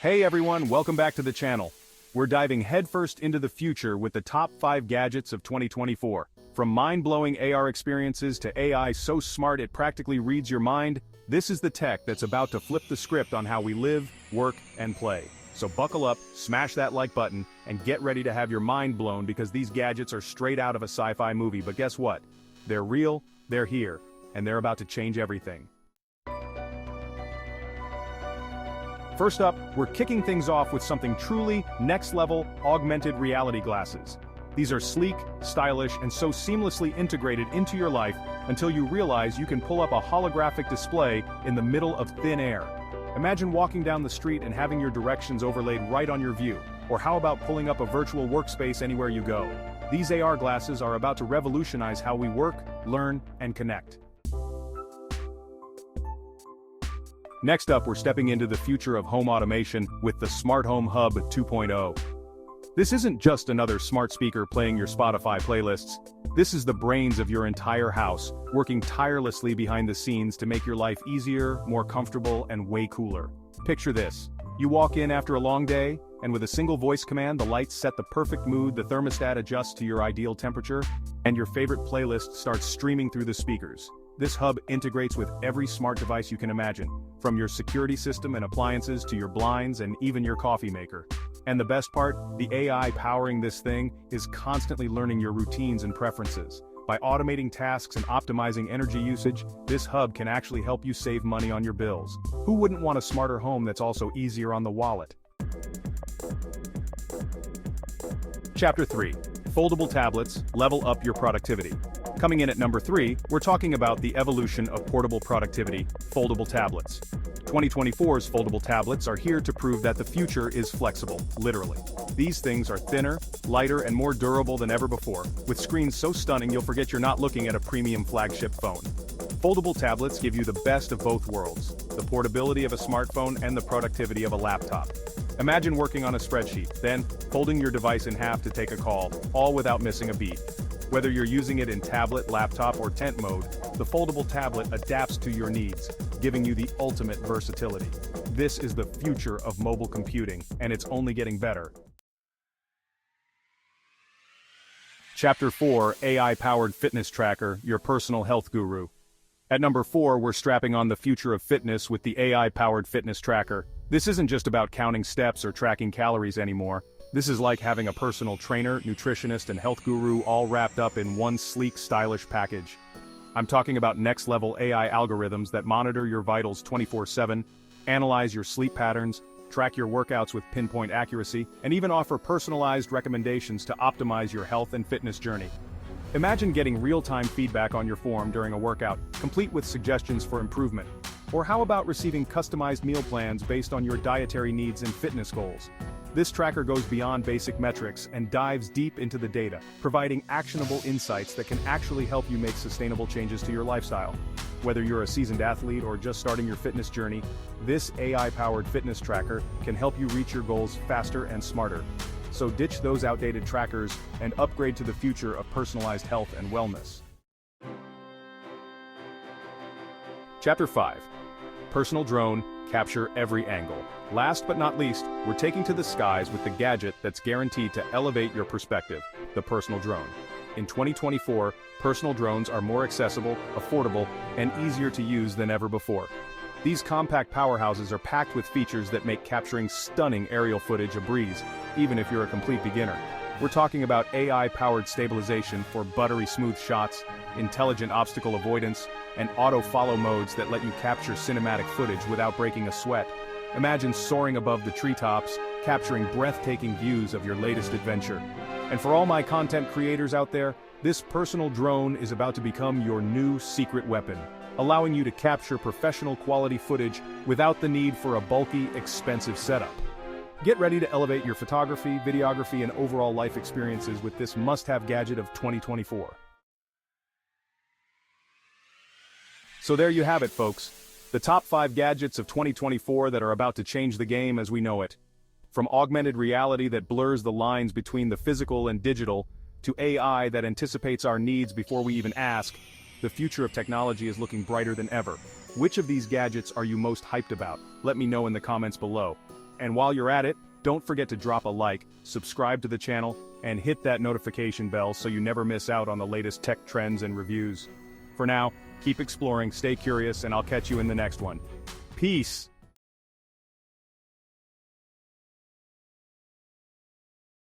Hey everyone, welcome back to the channel. We're diving headfirst into the future with the top 5 gadgets of 2024. From mind-blowing AR experiences to AI so smart it practically reads your mind, this is the tech that's about to flip the script on how we live, work, and play. So buckle up, smash that like button, and get ready to have your mind blown because these gadgets are straight out of a sci-fi movie. But guess what? They're real, they're here, and they're about to change everything. First up, we're kicking things off with something truly next-level augmented reality glasses. These are sleek, stylish, and so seamlessly integrated into your life until you realize you can pull up a holographic display in the middle of thin air. Imagine walking down the street and having your directions overlaid right on your view. Or how about pulling up a virtual workspace anywhere you go? These AR glasses are about to revolutionize how we work, learn, and connect. Next up, we're stepping into the future of home automation with the Smart Home Hub 2.0. This isn't just another smart speaker playing your Spotify playlists. This is the brains of your entire house, working tirelessly behind the scenes to make your life easier, more comfortable, and way cooler. Picture this. You walk in after a long day, and with a single voice command, the lights set the perfect mood, the thermostat adjusts to your ideal temperature, and your favorite playlist starts streaming through the speakers. This hub integrates with every smart device you can imagine, from your security system and appliances to your blinds and even your coffee maker. And the best part, the AI powering this thing is constantly learning your routines and preferences. By automating tasks and optimizing energy usage, this hub can actually help you save money on your bills. Who wouldn't want a smarter home that's also easier on the wallet? Chapter 3. Foldable tablets level up your productivity. Coming in at number 3, we're talking about the evolution of portable productivity, foldable tablets. 2024's foldable tablets are here to prove that the future is flexible, literally. These things are thinner, lighter, and more durable than ever before, with screens so stunning you'll forget you're not looking at a premium flagship phone. Foldable tablets give you the best of both worlds, the portability of a smartphone and the productivity of a laptop. Imagine working on a spreadsheet, then folding your device in half to take a call, all without missing a beat. Whether you're using it in tablet, laptop, or tent mode, the foldable tablet adapts to your needs, giving you the ultimate versatility. This is the future of mobile computing, and it's only getting better. Chapter 4, AI-powered fitness tracker, your personal health guru. At number 4, we're strapping on the future of fitness with the AI-powered fitness tracker. This isn't just about counting steps or tracking calories anymore. This is like having a personal trainer, nutritionist, and health guru all wrapped up in one sleek, stylish package. I'm talking about next-level AI algorithms that monitor your vitals 24/7, analyze your sleep patterns, track your workouts with pinpoint accuracy, and even offer personalized recommendations to optimize your health and fitness journey. Imagine getting real-time feedback on your form during a workout, complete with suggestions for improvement. Or how about receiving customized meal plans based on your dietary needs and fitness goals? This tracker goes beyond basic metrics and dives deep into the data, providing actionable insights that can actually help you make sustainable changes to your lifestyle. Whether you're a seasoned athlete or just starting your fitness journey, this AI-powered fitness tracker can help you reach your goals faster and smarter. So ditch those outdated trackers and upgrade to the future of personalized health and wellness. Chapter 5. Personal drone, capture every angle. Last but not least, we're taking to the skies with the gadget that's guaranteed to elevate your perspective, the personal drone. In 2024, personal drones are more accessible, affordable, and easier to use than ever before. These compact powerhouses are packed with features that make capturing stunning aerial footage a breeze, even if you're a complete beginner. We're talking about AI-powered stabilization for buttery smooth shots, intelligent obstacle avoidance, and auto-follow modes that let you capture cinematic footage without breaking a sweat. Imagine soaring above the treetops, capturing breathtaking views of your latest adventure. And for all my content creators out there, this personal drone is about to become your new secret weapon, allowing you to capture professional quality footage without the need for a bulky, expensive setup. Get ready to elevate your photography, videography, and overall life experiences with this must-have gadget of 2024. So there you have it, folks. The top 5 gadgets of 2024 that are about to change the game as we know it. From augmented reality that blurs the lines between the physical and digital, to AI that anticipates our needs before we even ask, the future of technology is looking brighter than ever. Which of these gadgets are you most hyped about? Let me know in the comments below. And while you're at it, don't forget to drop a like, subscribe to the channel, and hit that notification bell so you never miss out on the latest tech trends and reviews. For now, keep exploring, stay curious, and I'll catch you in the next one. Peace!